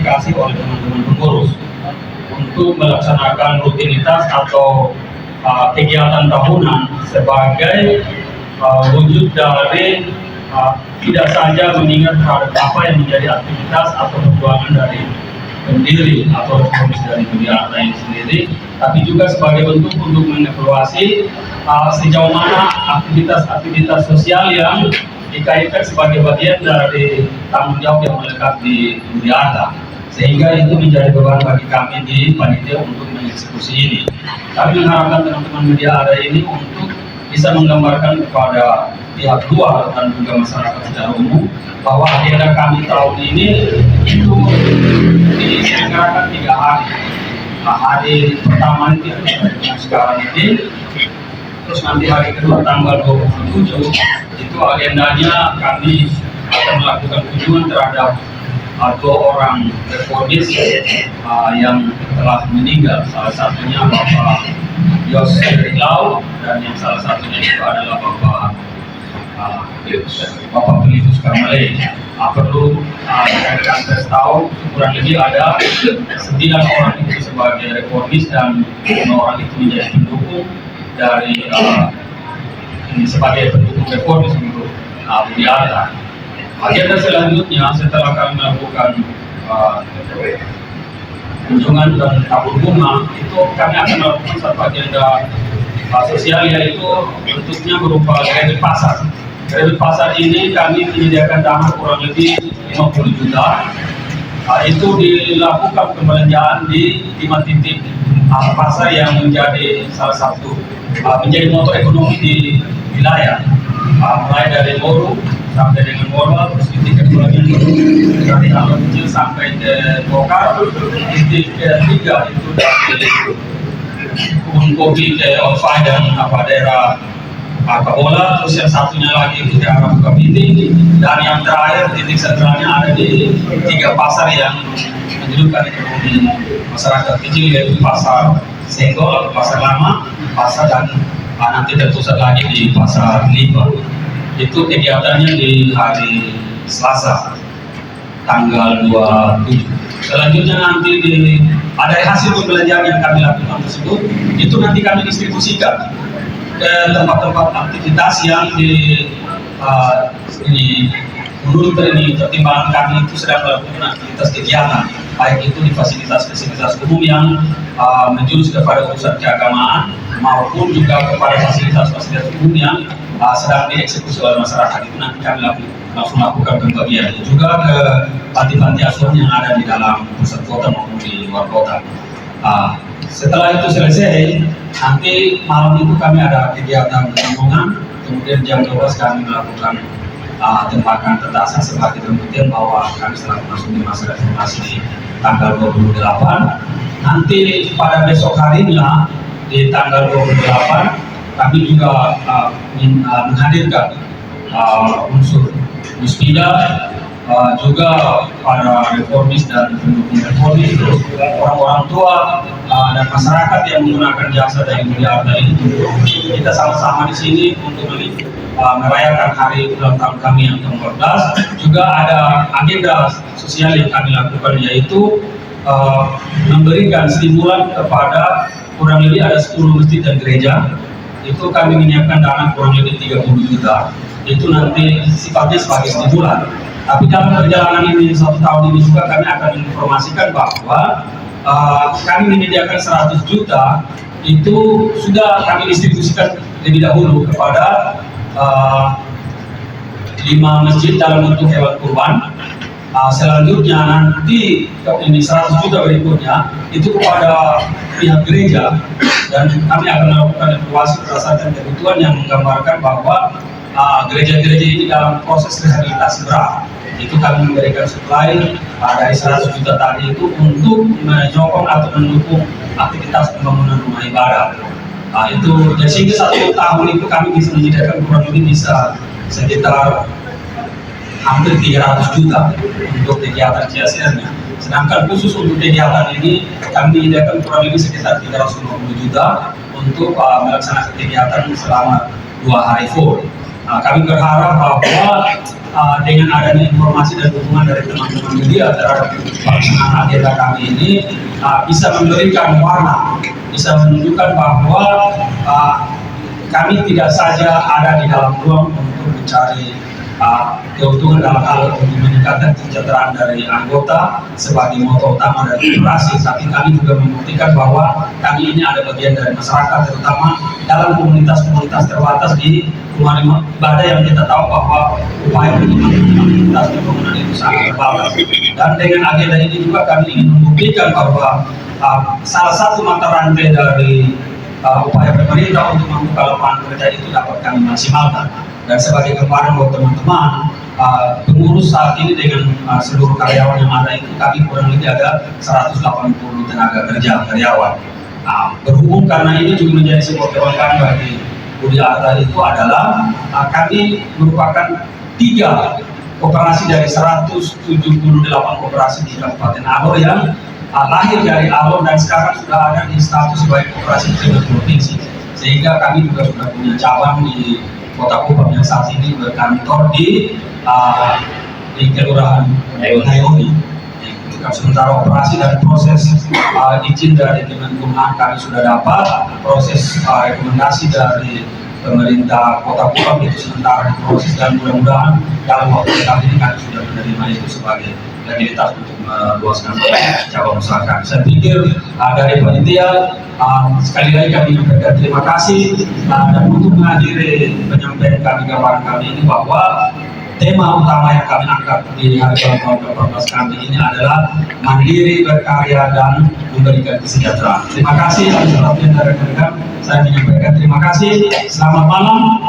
dikasih oleh teman-teman pengurus untuk melaksanakan rutinitas atau kegiatan tahunan sebagai wujud dari tidak saja mengingat terhadap apa yang menjadi aktivitas atau perjuangan dari pendiri atau reformis dari Media Arta ini sendiri, tapi juga sebagai bentuk untuk mengevaluasi sejauh mana aktivitas-aktivitas sosial yang dikaitkan sebagai bagian dari tanggung jawab yang melekat di Media Arta, sehingga itu menjadi beban bagi kami di panitia untuk mengeksekusi ini. Kami mengharapkan teman-teman Media Arta ini untuk bisa menggambarkan kepada pihak luar dan juga masyarakat secara umum bahwa agenda kami tahun ini itu diselenggarakan 3 hari. Hari pertama itu yang sekarang ini, terus nanti hari kedua tanggal 27 itu agendanya kami akan melakukan kunjungan terhadap 2 orang reformis yang telah meninggal, salah satunya Bapak Yos Lau dan yang salah satunya itu adalah Bapak Pelipus Karmale. Perlu rekan-rekan pers tahu kurang lebih ada 9 orang itu sebagai reformis dan 5 orang itu menjadi pendukung dari ini sebagai pendukung reformis untuk Media Arta. Agenda selanjutnya setelah kami melakukan kunjungan dan tabur bunga, itu kami akan melakukan satu agenda sosial, yaitu bentuknya berupa kredit pasar. Kredit pasar ini kami menyediakan dana kurang lebih 50 juta. Itu dilakukan pembelanjaan di 5 titik pasar yang menjadi salah satu menjadi motor ekonomi di wilayah, mulai dari Moru sampai dengan Morwal, terus titik keduanya dari Alam Kecil sampai ke Bokar, titik ketiga itu dari kebun kopi ke Olfai dan daerah Kabola, terus yang satunya lagi itu di arah Bukabiti, dan yang terakhir titik sentralnya ada di 3 pasar yang menjadikan ekonomi masyarakat kecil, yaitu pasar Senggol, pasar lama, pasar dan nanti terpusat lagi di pasar Lipa. Itu kegiatannya di hari Selasa tanggal 27. Selanjutnya nanti ada hasil pembelajaran yang kami lakukan tersebut, itu nanti kami distribusikan ke tempat-tempat aktivitas yang menurut pertimbangan kami itu sedang melakukan aktivitas kegiatan, baik itu di fasilitas-fasilitas umum yang menjurus kepada urusan keagamaan maupun juga kepada fasilitas-fasilitas umum yang sedang dieksekusi oleh masyarakat. Itu nanti kami langsung lakukan pembagian juga ke panti-panti asuhan yang ada di dalam pusat kota maupun di luar kota. Setelah itu selesai, nanti malam itu kami ada kegiatan rombongan, kemudian jam 12 kami melakukan tembakan petasan sebagai pembuktian bahwa kami telah masuk di masa reformasi di tanggal 28. Nanti pada besok harinya di tanggal 28 kami juga menghadirkan unsur Muspida, juga para reformis dan pendukung reformis, terus orang-orang tua dan masyarakat yang menggunakan jasa dari Media Arta ini. Kita sama-sama di sini untuk merayakan hari ulang tahun kami yang ke-14. Juga ada agenda sosial yang kami lakukan, yaitu memberikan stimulan kepada kurang lebih ada 10 masjid dan gereja. Itu kami menyiapkan dana kurang lebih 30 juta. Itu nanti sifatnya sebagai stimulan. Tapi dalam perjalanan ini 1 tahun ini juga kami akan menginformasikan bahwa kami menyediakan 100 juta itu sudah kami distribusikan lebih dahulu kepada 5 masjid dalam bentuk hewan kurban. Selanjutnya nanti ini 100 juta berikutnya itu kepada pihak gereja, dan kami akan melakukan evaluasi berdasarkan kebutuhan yang menggambarkan bahwa gereja-gereja ini dalam proses rehabilitasi berat. Itu kami memberikan supply dari 100 juta tadi itu untuk menyokong atau mendukung aktivitas pembangunan rumah ibadah. Itu jadi sehingga 1 tahun itu kami bisa menyediakan kurang lebih bisa sekitar hampir 300 juta untuk kegiatan CSR-nya. Sedangkan khusus untuk kegiatan ini kami menyediakan kurang lebih sekitar 350 juta untuk melaksanakan kegiatan selama 2 hari full. Kami berharap bahwa dengan adanya informasi dan dukungan dari teman-teman media terhadap pelaksanaan agenda kami ini bisa memberikan warna, bisa menunjukkan bahwa kami tidak saja ada di dalam ruang untuk mencari keuntungan dalam hal untuk meningkatkan kesejahteraan dari anggota sebagai moto utama dari operasi, tapi kami juga membuktikan bahwa kami ini ada bagian dari masyarakat, terutama dalam komunitas-komunitas terbatas di rumah ibadah yang kita tahu bahwa upaya pengembangan komunitas dan bangunan itu sangat terbatas. Dan dengan agenda ini juga kami ingin membuktikan bahwa salah satu mata rantai dari upaya pemerintah untuk membuka lapangan kerja itu dapat kami maksimalkan. Dan sebagai gambaran buat teman-teman, pengurus saat ini dengan seluruh karyawan yang ada itu kami kurang lebih ada 180 tenaga kerja karyawan. Berhubung karena ini juga menjadi sebuah kebanggaan bagi Budi Arta itu adalah kami merupakan 3 operasi dari 178 operasi di Kabupaten Alor yang lahir dari Alor dan sekarang sudah ada di status sebagai operasi tingkat provinsi, sehingga kami juga sudah punya cabang di Kota Kupang yang saat ini berkantor di Kelurahan Nairobi. Sementara operasi dan proses izin dari Kemenkumham kami sudah dapat, proses rekomendasi dari pemerintah Kota Kupang itu sementara diproses dan mudah-mudahan dalam waktu dekat ini kami sudah menerima itu sebagai legalitas untuk meluaskan cabang usaha kami. Saya pikir dari panitia sekali lagi kami menyampaikan terima kasih dan untuk menghadiri penyampaian kami, gambaran kami ini bahwa tema utama yang kami angkat di hari ulang tahun ke-14 kami ini adalah mandiri, berkarya, dan memberikan kesejahteraan. Terima kasih atas perhatian dari rekan-rekan. Saya menyampaikan terima kasih. Selamat malam.